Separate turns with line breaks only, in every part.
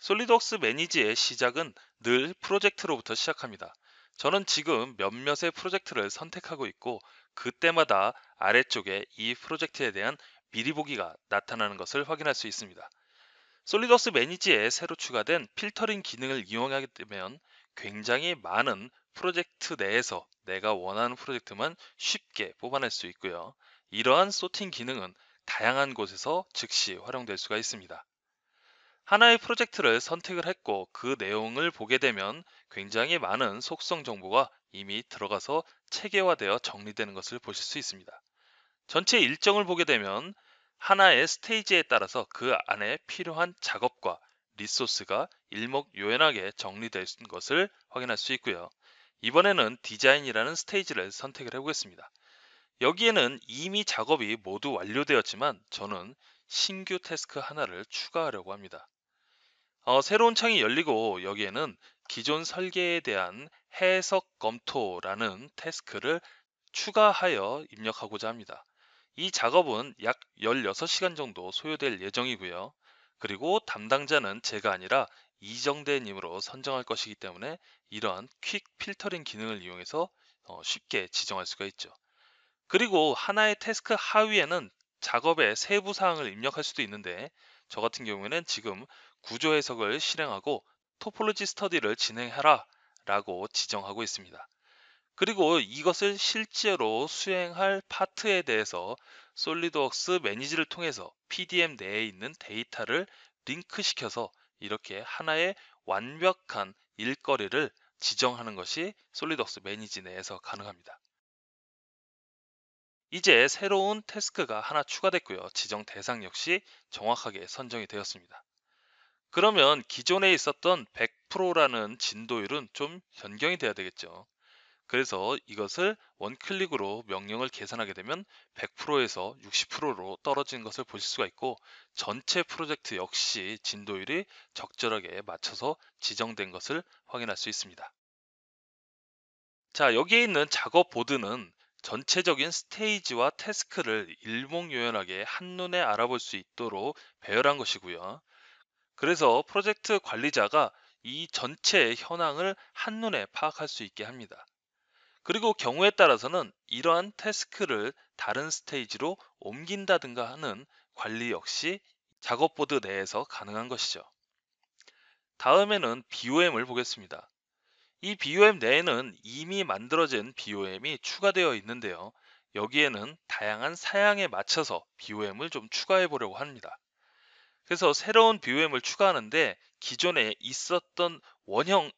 솔리드웍스 매니지의 시작은 늘 프로젝트로부터 시작합니다. 저는 지금 몇몇의 프로젝트를 선택하고 있고 그때마다 아래쪽에 이 프로젝트에 대한 미리 보기가 나타나는 것을 확인할 수 있습니다. 솔리드웍스 매니지에 새로 추가된 필터링 기능을 이용하게 되면 굉장히 많은 프로젝트 내에서 내가 원하는 프로젝트만 쉽게 뽑아낼 수 있고요. 이러한 소팅 기능은 다양한 곳에서 즉시 활용될 수가 있습니다. 하나의 프로젝트를 선택을 했고 그 내용을 보게 되면 굉장히 많은 속성 정보가 이미 들어가서 체계화되어 정리되는 것을 보실 수 있습니다. 전체 일정을 보게 되면 하나의 스테이지에 따라서 그 안에 필요한 작업과 리소스가 일목요연하게 정리된 것을 확인할 수 있고요. 이번에는 디자인이라는 스테이지를 선택을 해보겠습니다. 여기에는 이미 작업이 모두 완료되었지만 저는 신규 태스크 하나를 추가하려고 합니다. 새로운 창이 열리고 여기에는 기존 설계에 대한 해석 검토라는 태스크를 추가하여 입력하고자 합니다. 이 작업은 약 16시간 정도 소요될 예정이고요. 그리고 담당자는 제가 아니라 이정대님으로 선정할 것이기 때문에 이러한 퀵 필터링 기능을 이용해서 쉽게 지정할 수가 있죠. 그리고 하나의 태스크 하위에는 작업의 세부 사항을 입력할 수도 있는데 저 같은 경우에는 지금 구조 해석을 실행하고 토폴로지 스터디를 진행하라 라고 지정하고 있습니다. 그리고 이것을 실제로 수행할 파트에 대해서 솔리드웍스 매니지를 통해서 PDM 내에 있는 데이터를 링크시켜서 이렇게 하나의 완벽한 일거리를 지정하는 것이 솔리드웍스 매니지 내에서 가능합니다. 이제 새로운 태스크가 하나 추가됐고요. 지정 대상 역시 정확하게 선정이 되었습니다. 그러면 기존에 있었던 100%라는 진도율은 좀 변경이 돼야 되겠죠. 그래서 이것을 원클릭으로 명령을 계산하게 되면 100%에서 60%로 떨어진 것을 보실 수가 있고 전체 프로젝트 역시 진도율이 적절하게 맞춰서 지정된 것을 확인할 수 있습니다. 자, 여기에 있는 작업 보드는 전체적인 스테이지와 태스크를 일목요연하게 한눈에 알아볼 수 있도록 배열한 것이고요. 그래서 프로젝트 관리자가 이 전체 현황을 한눈에 파악할 수 있게 합니다. 그리고 경우에 따라서는 이러한 태스크를 다른 스테이지로 옮긴다든가 하는 관리 역시 작업보드 내에서 가능한 것이죠. 다음에는 BOM을 보겠습니다. 이 BOM 내에는 이미 만들어진 BOM이 추가되어 있는데요. 여기에는 다양한 사양에 맞춰서 BOM을 좀 추가해 보려고 합니다. 그래서 새로운 BOM을 추가하는데 기존에 있었던 원형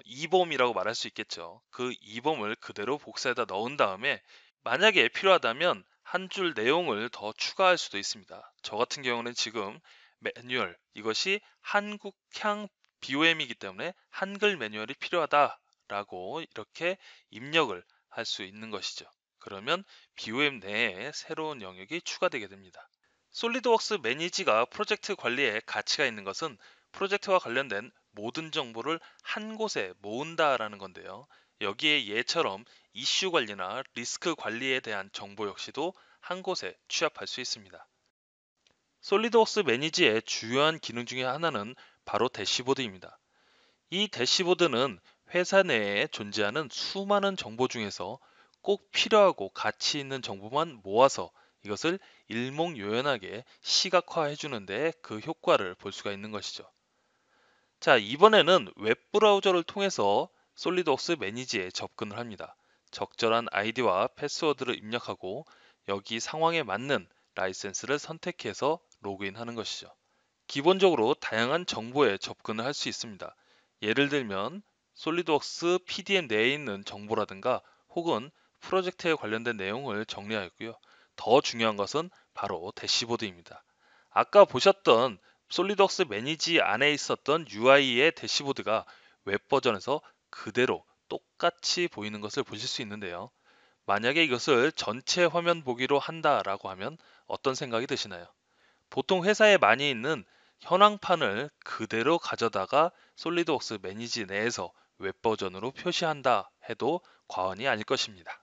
EBOM이라고 말할 수 있겠죠. 그 EBOM을 그대로 복사해다 넣은 다음에 만약에 필요하다면 한 줄 내용을 더 추가할 수도 있습니다. 저 같은 경우는 지금 매뉴얼, 이것이 한국향 BOM이기 때문에 한글 매뉴얼이 필요하다라고 이렇게 입력을 할 수 있는 것이죠. 그러면 BOM 내에 새로운 영역이 추가되게 됩니다. 솔리드웍스 매니지가 프로젝트 관리에 가치가 있는 것은 프로젝트와 관련된 모든 정보를 한 곳에 모은다라는 건데요. 여기에 얘처럼 이슈 관리나 리스크 관리에 대한 정보 역시도 한 곳에 취합할 수 있습니다. 솔리드웍스 매니지의 주요한 기능 중에 하나는 바로 대시보드입니다. 이 대시보드는 회사 내에 존재하는 수많은 정보 중에서 꼭 필요하고 가치 있는 정보만 모아서 이것을 일목요연하게 시각화해 주는데 그 효과를 볼 수가 있는 것이죠. 자, 이번에는 웹브라우저를 통해서 솔리드웍스 매니지에 접근을 합니다. 적절한 아이디와 패스워드를 입력하고 여기 상황에 맞는 라이센스를 선택해서 로그인하는 것이죠. 기본적으로 다양한 정보에 접근을 할 수 있습니다. 예를 들면 솔리드웍스 PDM 내에 있는 정보라든가 혹은 프로젝트에 관련된 내용을 정리하였고요. 더 중요한 것은 바로 대시보드입니다. 아까 보셨던 솔리드웍스 매니지 안에 있었던 UI의 대시보드가 웹 버전에서 그대로 똑같이 보이는 것을 보실 수 있는데요. 만약에 이것을 전체 화면 보기로 한다라고 하면 어떤 생각이 드시나요? 보통 회사에 많이 있는 현황판을 그대로 가져다가 솔리드웍스 매니지 내에서 웹 버전으로 표시한다 해도 과언이 아닐 것입니다.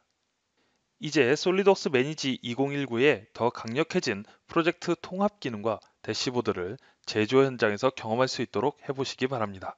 이제 솔리드웍스 매니지 2019의 더 강력해진 프로젝트 통합 기능과 대시보드를 제조 현장에서 경험할 수 있도록 해보시기 바랍니다.